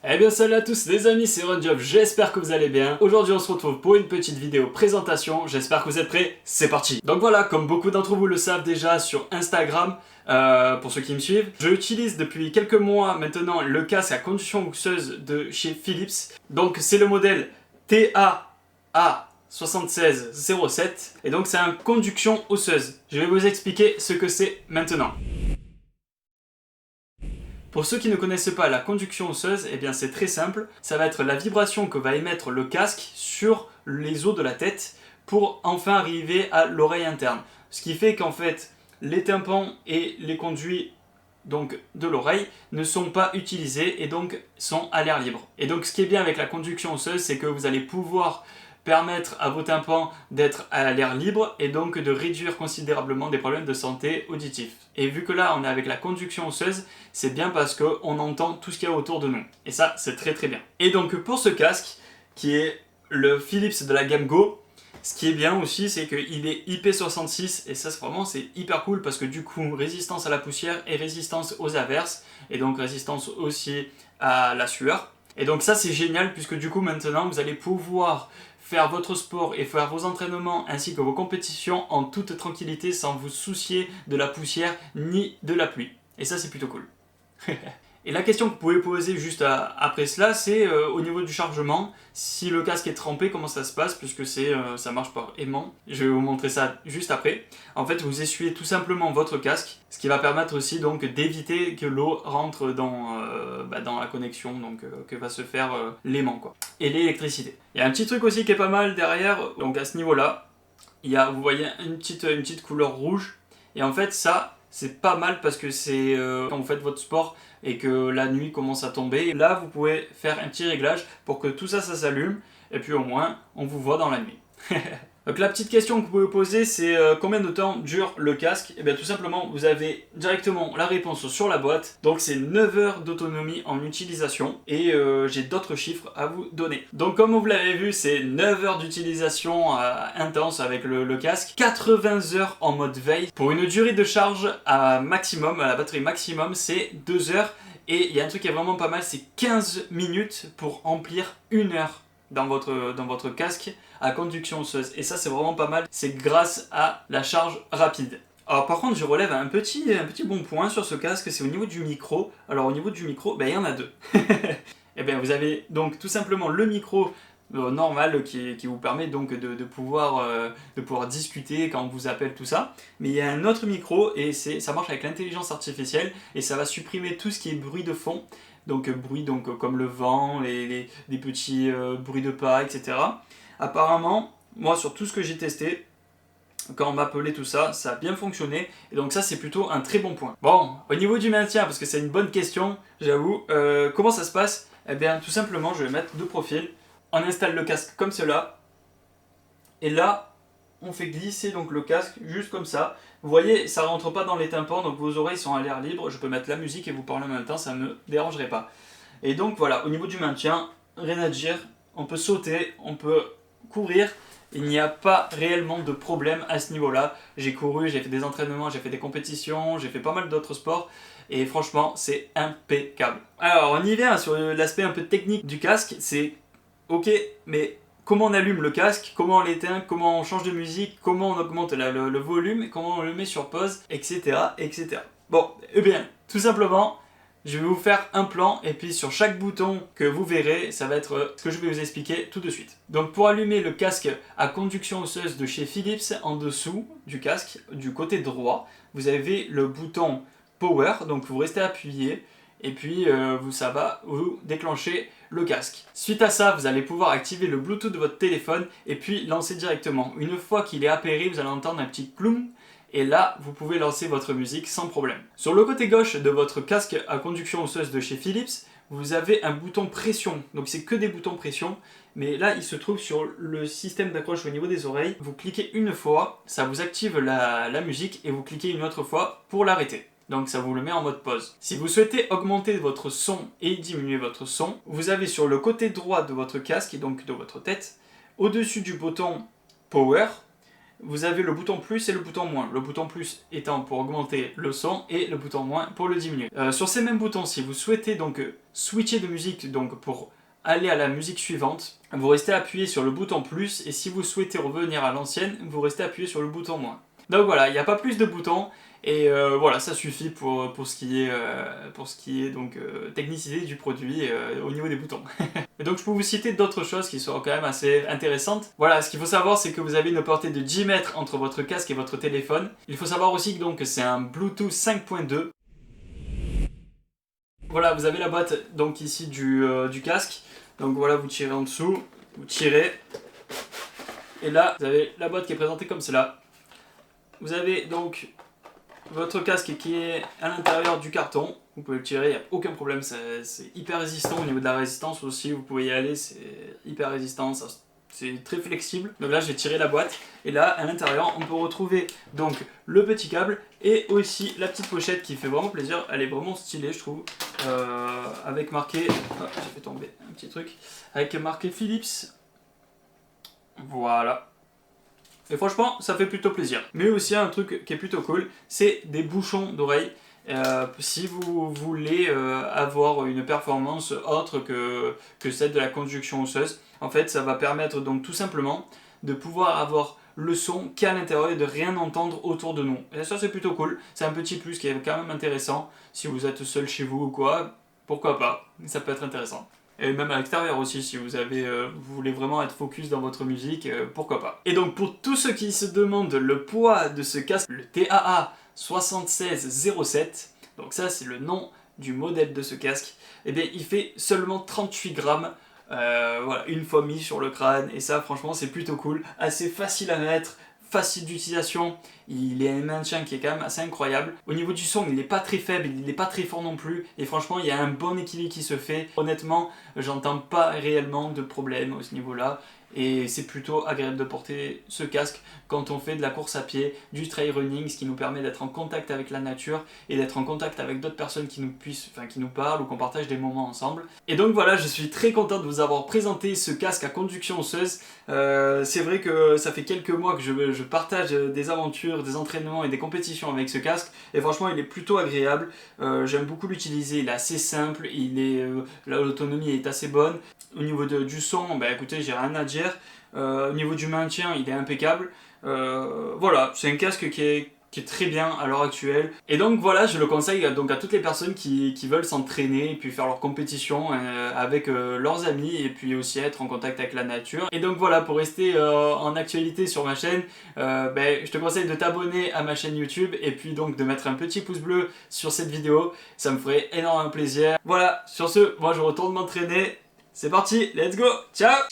Eh bien salut à tous les amis, c'est Ronjob, j'espère que vous allez bien. Aujourd'hui on se retrouve pour une petite vidéo présentation, j'espère que vous êtes prêts, c'est parti. Donc voilà, comme beaucoup d'entre vous le savent déjà sur Instagram, pour ceux qui me suivent, je utilise depuis quelques mois maintenant le casque à conduction osseuse de chez Philips. Donc c'est le modèle TAA7607 et donc c'est un conduction osseuse. Je vais vous expliquer ce que c'est maintenant. Pour ceux qui ne connaissent pas la conduction osseuse, eh bien c'est très simple, ça va être la vibration que va émettre le casque sur les os de la tête pour enfin arriver à l'oreille interne. Ce qui fait qu'en fait, les tympans et les conduits donc de l'oreille ne sont pas utilisés et donc sont à l'air libre. Et donc ce qui est bien avec la conduction osseuse, c'est que vous allez pouvoir permettre à vos tympans d'être à l'air libre et donc de réduire considérablement des problèmes de santé auditifs. Et vu que là on est avec la conduction osseuse, c'est bien parce qu'on entend tout ce qu'il y a autour de nous. Et ça, c'est très très bien. Et donc pour ce casque, qui est le Philips de la gamme Go, ce qui est bien aussi, c'est qu'il est IP66 et ça c'est hyper cool parce que du coup, résistance à la poussière et résistance aux averses et donc résistance aussi à la sueur. Et donc ça c'est génial puisque du coup maintenant vous allez pouvoir faire votre sport et faire vos entraînements ainsi que vos compétitions en toute tranquillité sans vous soucier de la poussière ni de la pluie. Et ça c'est plutôt cool. Et la question que vous pouvez poser juste après cela, c'est au niveau du chargement, si le casque est trempé, comment ça se passe, puisque ça marche par aimant. Je vais vous montrer ça juste après. En fait, vous essuyez tout simplement votre casque, ce qui va permettre aussi donc d'éviter que l'eau rentre dans la connexion que va se faire l'aimant quoi. Et l'électricité. Il y a un petit truc aussi qui est pas mal derrière, donc à ce niveau-là, vous voyez une petite couleur rouge, et en fait ça, c'est pas mal parce que c'est quand vous faites votre sport et que la nuit commence à tomber. Là, vous pouvez faire un petit réglage pour que tout ça, ça s'allume et puis au moins, on vous voit dans la nuit. Donc la petite question que vous pouvez poser, c'est combien de temps dure le casque? Et bien tout simplement, vous avez directement la réponse sur la boîte. Donc c'est 9 heures d'autonomie en utilisation et j'ai d'autres chiffres à vous donner. Donc comme vous l'avez vu, c'est 9 heures d'utilisation intense avec le casque, 80 heures en mode veille. Pour une durée de charge à la batterie maximum, c'est 2 heures. Et il y a un truc qui est vraiment pas mal, c'est 15 minutes pour remplir 1 heure dans votre casque à conduction osseuse. Et ça, c'est vraiment pas mal. C'est grâce à la charge rapide. Alors par contre, je relève un petit bon point sur ce casque, c'est au niveau du micro. Alors au niveau du micro, il y en a deux. Et bien vous avez donc tout simplement le micro normal qui vous permet donc de pouvoir discuter quand on vous appelle, tout ça. Mais il y a un autre micro et ça marche avec l'intelligence artificielle et ça va supprimer tout ce qui est bruit de fond. Donc bruit comme le vent, des petits bruits de pas, etc. Apparemment, moi sur tout ce que j'ai testé, quand on m'appelait tout ça, ça a bien fonctionné. Et donc ça c'est plutôt un très bon point. Bon, au niveau du maintien, parce que c'est une bonne question, j'avoue, comment ça se passe? Eh bien tout simplement, je vais mettre deux profils. On installe le casque comme cela. Et là, on fait glisser donc le casque juste comme ça. Vous voyez, ça rentre pas dans les tympans, donc vos oreilles sont à l'air libre. Je peux mettre la musique et vous parler en même temps, ça ne me dérangerait pas. Et donc voilà, au niveau du maintien, rien à dire. On peut sauter, on peut courir. Il n'y a pas réellement de problème à ce niveau-là. J'ai couru, j'ai fait des entraînements, j'ai fait des compétitions, j'ai fait pas mal d'autres sports. Et franchement, c'est impeccable. Alors, on y vient sur l'aspect un peu technique du casque. C'est ok, mais comment on allume le casque, comment on l'éteint, comment on change de musique, comment on augmente le volume, comment on le met sur pause, etc., etc. Bon, eh bien, tout simplement, je vais vous faire un plan et puis sur chaque bouton que vous verrez, ça va être ce que je vais vous expliquer tout de suite. Donc pour allumer le casque à conduction osseuse de chez Philips, en dessous du casque, du côté droit, vous avez le bouton Power, donc vous restez appuyé et puis ça va vous déclencher le casque. Suite à ça, vous allez pouvoir activer le Bluetooth de votre téléphone et puis lancer directement. Une fois qu'il est appairé, vous allez entendre un petit cloum. Et là, vous pouvez lancer votre musique sans problème. Sur le côté gauche de votre casque à conduction osseuse de chez Philips, vous avez un bouton pression. Donc c'est que des boutons pression, mais là il se trouve sur le système d'accroche au niveau des oreilles. Vous cliquez une fois, ça vous active la musique et vous cliquez une autre fois pour l'arrêter. Donc ça vous le met en mode pause. Si vous souhaitez augmenter votre son et diminuer votre son, vous avez sur le côté droit de votre casque, et donc de votre tête, au-dessus du bouton Power, vous avez le bouton plus et le bouton moins. Le bouton plus étant pour augmenter le son et le bouton moins pour le diminuer. Sur ces mêmes boutons, si vous souhaitez donc switcher de musique donc pour aller à la musique suivante, vous restez appuyé sur le bouton plus, et si vous souhaitez revenir à l'ancienne, vous restez appuyé sur le bouton moins. Donc voilà, il n'y a pas plus de boutons, et voilà, ça suffit pour ce qui est donc technicité du produit au niveau des boutons. Et donc je peux vous citer d'autres choses qui sont quand même assez intéressantes. Voilà, ce qu'il faut savoir, c'est que vous avez une portée de 10 mètres entre votre casque et votre téléphone. Il faut savoir aussi que c'est un Bluetooth 5.2. Voilà, vous avez la boîte donc ici du casque. Donc voilà, vous tirez en dessous, vous tirez. Et là, vous avez la boîte qui est présentée comme cela. Vous avez donc votre casque qui est à l'intérieur du carton. Vous pouvez le tirer, il n'y a aucun problème, c'est hyper résistant. Au niveau de la résistance aussi, vous pouvez y aller, c'est hyper résistant, c'est très flexible. Donc là, je vais tirer la boîte, et là, à l'intérieur, on peut retrouver donc le petit câble et aussi la petite pochette qui fait vraiment plaisir. Elle est vraiment stylée, je trouve, avec marqué, oh, j'ai fait tomber un petit truc, avec marqué Philips. Voilà. Et franchement, ça fait plutôt plaisir. Mais aussi un truc qui est plutôt cool, c'est des bouchons d'oreilles. Si vous voulez avoir une performance autre que celle de la conduction osseuse, en fait, ça va permettre donc tout simplement de pouvoir avoir le son qui est à l'intérieur et de rien entendre autour de nous. Et ça, c'est plutôt cool. C'est un petit plus qui est quand même intéressant. Si vous êtes seul chez vous ou quoi, pourquoi pas, ça peut être intéressant. Et même à l'extérieur aussi, si vous voulez vraiment être focus dans votre musique, pourquoi pas. Et donc pour tous ceux qui se demandent le poids de ce casque, le TAA 7607, donc ça c'est le nom du modèle de ce casque, et bien il fait seulement 38 grammes, voilà, une fois mis sur le crâne, et ça franchement c'est plutôt cool, assez facile à mettre, facile d'utilisation, il est un maintien qui est quand même assez incroyable. Au niveau du son, il n'est pas très faible, il n'est pas très fort non plus, et franchement il y a un bon équilibre qui se fait. Honnêtement, j'entends pas réellement de problème à ce niveau-là, et c'est plutôt agréable de porter ce casque quand on fait de la course à pied, du trail running, ce qui nous permet d'être en contact avec la nature et d'être en contact avec d'autres personnes qui nous parlent ou qu'on partage des moments ensemble. Et donc voilà, je suis très content de vous avoir présenté ce casque à conduction osseuse. C'est vrai que ça fait quelques mois que je partage des aventures, des entraînements et des compétitions avec ce casque, et franchement il est plutôt agréable. J'aime beaucoup l'utiliser, il est assez simple, l'autonomie est assez bonne. Au niveau du son, bah écoutez, j'ai rien à dire. Au niveau du maintien, il est impeccable. Voilà, c'est un casque qui est très bien à l'heure actuelle. Et donc voilà, je le conseille donc à toutes les personnes qui veulent s'entraîner et puis faire leur compétition avec leurs amis, et puis aussi être en contact avec la nature. Et donc voilà, pour rester en actualité sur ma chaîne, je te conseille de t'abonner à ma chaîne YouTube, et puis donc de mettre un petit pouce bleu sur cette vidéo. Ça me ferait énormément plaisir. Voilà, sur ce, moi je retourne m'entraîner. C'est parti, let's go, ciao!